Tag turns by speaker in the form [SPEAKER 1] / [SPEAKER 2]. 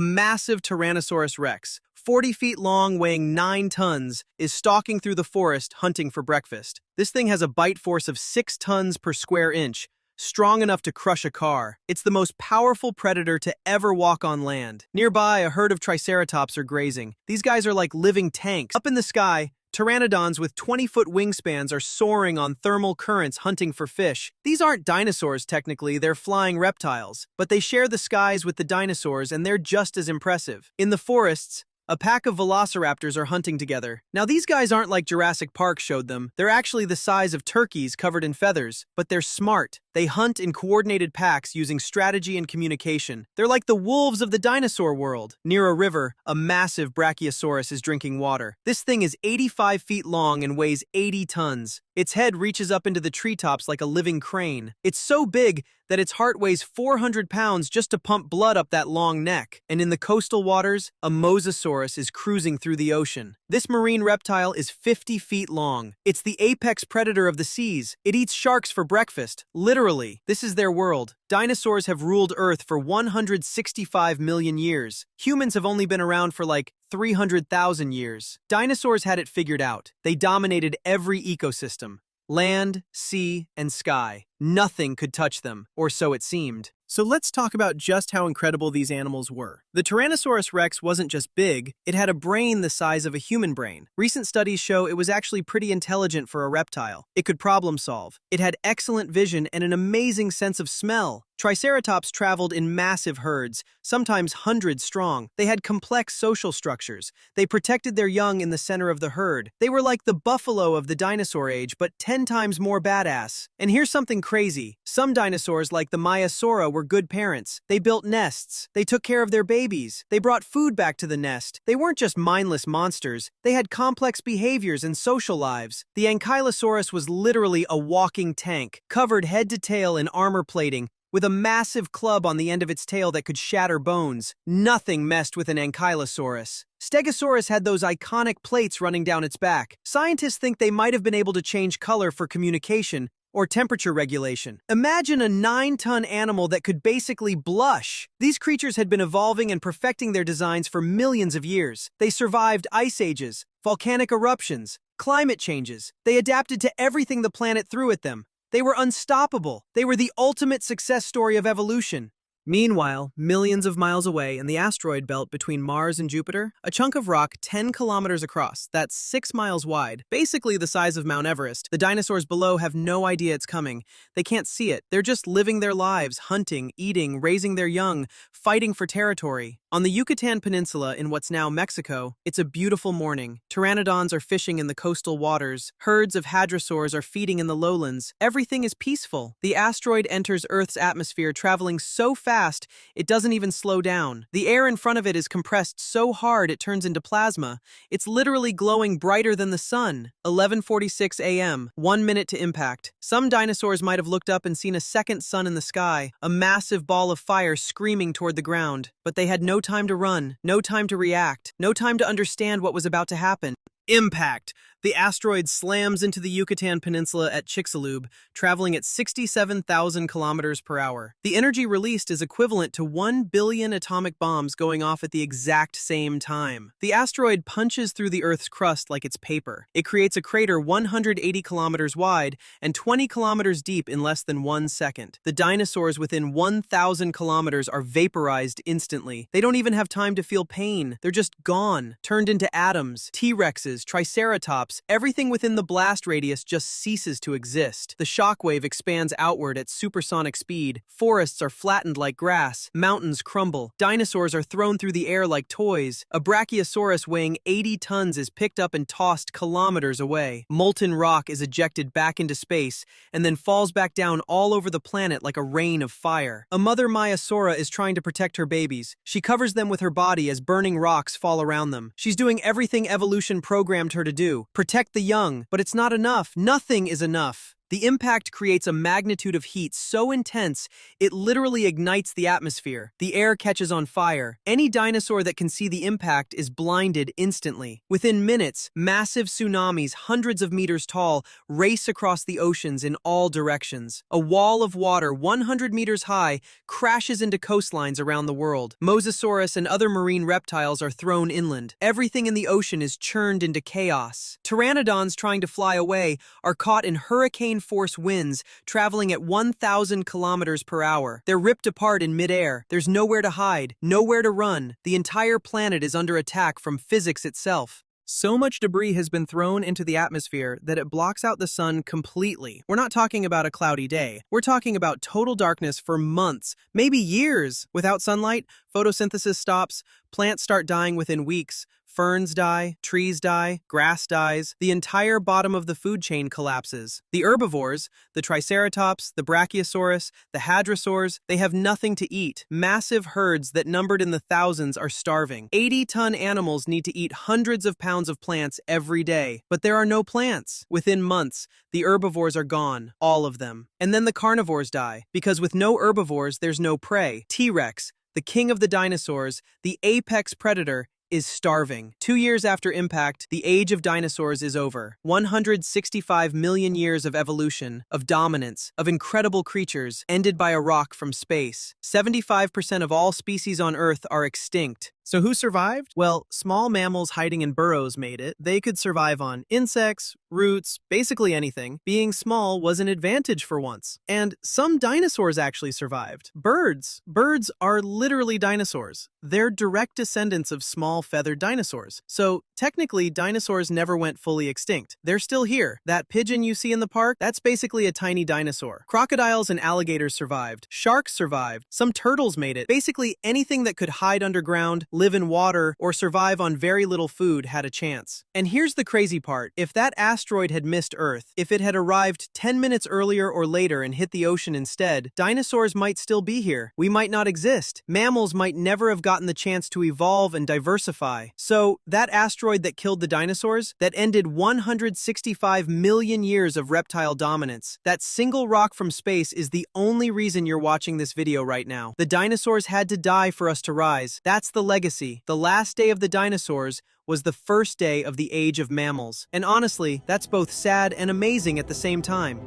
[SPEAKER 1] Massive Tyrannosaurus rex, 40 feet long, weighing 9 tons, is stalking through the forest hunting for breakfast. This thing has a bite force of 6 tons per square inch, strong enough to crush a car. It's the most powerful predator to ever walk on land. Nearby, a herd of Triceratops are grazing. These guys are like living tanks. Up in the sky, pteranodons with 20-foot wingspans are soaring on thermal currents hunting for fish. These aren't dinosaurs technically, they're flying reptiles, but they share the skies with the dinosaurs and they're just as impressive. In the forests, a pack of velociraptors are hunting together. Now these guys aren't like Jurassic Park showed them. They're actually the size of turkeys covered in feathers, but they're smart. They hunt in coordinated packs using strategy and communication. They're like the wolves of the dinosaur world. Near a river, a massive Brachiosaurus is drinking water. This thing is 85 feet long and weighs 80 tons. Its head reaches up into the treetops like a living crane. It's so big that its heart weighs 400 pounds just to pump blood up that long neck. And in the coastal waters, a Mosasaurus is cruising through the ocean. This marine reptile is 50 feet long. It's the apex predator of the seas. It eats sharks for breakfast. Literally, this is their world. Dinosaurs have ruled Earth for 165 million years. Humans have only been around for like 300,000 years. Dinosaurs had it figured out. They dominated every ecosystem. Land, sea, and sky. Nothing could touch them, or so it seemed. So let's talk about just how incredible these animals were. The Tyrannosaurus rex wasn't just big, it had a brain the size of a human brain. Recent studies show it was actually pretty intelligent for a reptile. It could problem solve. It had excellent vision and an amazing sense of smell. Triceratops traveled in massive herds, sometimes hundreds strong. They had complex social structures. They protected their young in the center of the herd. They were like the buffalo of the dinosaur age, but 10 times more badass. And here's something crazy. Some dinosaurs, like the Maiasaura, were good parents. They built nests. They took care of their babies. They brought food back to the nest. They weren't just mindless monsters. They had complex behaviors and social lives. The Ankylosaurus was literally a walking tank, covered head to tail in armor plating, with a massive club on the end of its tail that could shatter bones. Nothing messed with an Ankylosaurus. Stegosaurus had those iconic plates running down its back. Scientists think they might have been able to change color for communication or temperature regulation. Imagine a 9-ton animal that could basically blush. These creatures had been evolving and perfecting their designs for millions of years. They survived ice ages, volcanic eruptions, climate changes. They adapted to everything the planet threw at them. They were unstoppable. They were the ultimate success story of evolution. Meanwhile, millions of miles away in the asteroid belt between Mars and Jupiter, a chunk of rock 10 kilometers across, that's 6 miles wide, basically the size of Mount Everest. The dinosaurs below have no idea it's coming. They can't see it. They're just living their lives, hunting, eating, raising their young, fighting for territory. On the Yucatan Peninsula in what's now Mexico, it's a beautiful morning. Pteranodons are fishing in the coastal waters. Herds of hadrosaurs are feeding in the lowlands. Everything is peaceful. The asteroid enters Earth's atmosphere, traveling so fast, it doesn't even slow down. The air in front of it is compressed so hard it turns into plasma. It's literally glowing brighter than the sun. 11:46 a.m., 1 minute to impact. Some dinosaurs might have looked up and seen a second sun in the sky, a massive ball of fire screaming toward the ground. But they had no time to run, no time to react, no time to understand what was about to happen. Impact! The asteroid slams into the Yucatan Peninsula at Chicxulub, traveling at 67,000 kilometers per hour. The energy released is equivalent to 1 billion atomic bombs going off at the exact same time. The asteroid punches through the Earth's crust like it's paper. It creates a crater 180 kilometers wide and 20 kilometers deep in less than 1 second. The dinosaurs within 1,000 kilometers are vaporized instantly. They don't even have time to feel pain. They're just gone, turned into atoms. T-Rexes, Triceratops, everything within the blast radius just ceases to exist. The shockwave expands outward at supersonic speed. Forests are flattened like grass. Mountains crumble. Dinosaurs are thrown through the air like toys. A Brachiosaurus weighing 80 tons is picked up and tossed kilometers away. Molten rock is ejected back into space and then falls back down all over the planet like a rain of fire. A mother Maiasaura is trying to protect her babies. She covers them with her body as burning rocks fall around them. She's doing everything evolution programmed her to do. Protect the young, but it's not enough. Nothing is enough. The impact creates a magnitude of heat so intense, it literally ignites the atmosphere. The air catches on fire. Any dinosaur that can see the impact is blinded instantly. Within minutes, massive tsunamis hundreds of meters tall race across the oceans in all directions. A wall of water 100 meters high crashes into coastlines around the world. Mosasaurus and other marine reptiles are thrown inland. Everything in the ocean is churned into chaos. Pteranodons trying to fly away are caught in hurricane-force winds traveling at 1,000 kilometers per hour. They're ripped apart in midair. There's nowhere to hide, nowhere to run. The entire planet is under attack from physics itself. So much debris has been thrown into the atmosphere that it blocks out the sun completely. We're not talking about a cloudy day. We're talking about total darkness for months, maybe years. Without sunlight, photosynthesis stops, plants start dying within weeks, ferns die, trees die, grass dies, the entire bottom of the food chain collapses. The herbivores, the Triceratops, the Brachiosaurus, the Hadrosaurs, they have nothing to eat. Massive herds that numbered in the thousands are starving. 80-ton animals need to eat hundreds of pounds of plants every day. But there are no plants. Within months, the herbivores are gone, all of them. And then the carnivores die, because with no herbivores, there's no prey. T-Rex, the king of the dinosaurs, the apex predator, is starving. 2 years after impact, the age of dinosaurs is over. 165 million years of evolution, of dominance, of incredible creatures, ended by a rock from space. 75% of all species on Earth are extinct. So who survived? Well, small mammals hiding in burrows made it. They could survive on insects, roots, basically anything. Being small was an advantage for once. And some dinosaurs actually survived. Birds. Birds are literally dinosaurs. They're direct descendants of small feathered dinosaurs. So technically, dinosaurs never went fully extinct. They're still here. That pigeon you see in the park, that's basically a tiny dinosaur. Crocodiles and alligators survived. Sharks survived. Some turtles made it. Basically anything that could hide underground, live in water, or survive on very little food had a chance. And here's the crazy part. If that asteroid had missed Earth, if it had arrived 10 minutes earlier or later and hit the ocean instead, dinosaurs might still be here. We might not exist. Mammals might never have gotten the chance to evolve and diversify. So, that asteroid that killed the dinosaurs, that ended 165 million years of reptile dominance, that single rock from space is the only reason you're watching this video right now. The dinosaurs had to die for us to rise. That's the legacy. The last day of the dinosaurs was the first day of the age of mammals. And honestly, that's both sad and amazing at the same time.